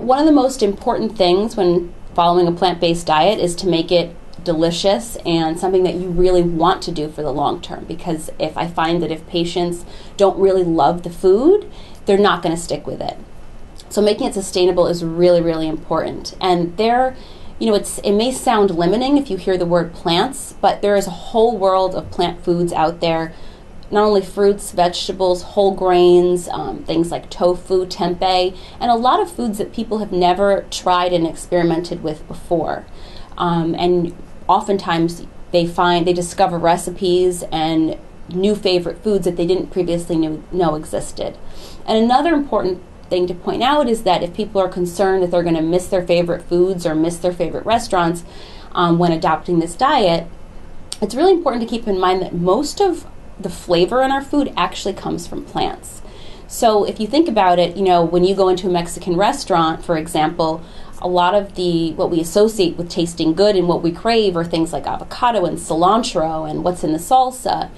one of the most important things when following a plant-based diet is to make it delicious and something that you really want to do for the long term, because if I find that if patients don't really love the food, they're not going to stick with it. So making it sustainable is really, really important. And it may sound limiting if you hear the word plants, but there is a whole world of plant foods out there. Not only fruits, vegetables, whole grains, things like tofu, tempeh, and a lot of foods that people have never tried and experimented with before. And oftentimes they discover recipes and new favorite foods that they didn't previously know existed. And another important thing to point out is that if people are concerned that they're going to miss their favorite foods or miss their favorite restaurants when adopting this diet, it's really important to keep in mind that most of the flavor in our food actually comes from plants. So if you think about it, when you go into a Mexican restaurant, for example, a lot of what we associate with tasting good and what we crave are things like avocado and cilantro and what's in the salsa.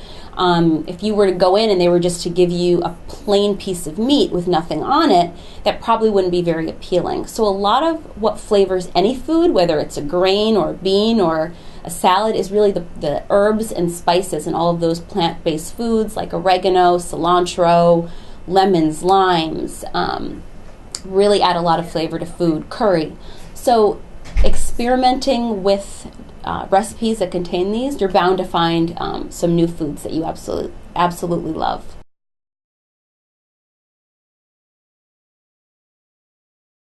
If you were to go in and they were just to give you a plain piece of meat with nothing on it, that probably wouldn't be very appealing. So a lot of what flavors any food, whether it's a grain or a bean or a salad, is really the herbs and spices and all of those plant-based foods like oregano, cilantro, lemons, limes, really add a lot of flavor to food, curry. So experimenting with recipes that contain these, you're bound to find some new foods that you absolutely love.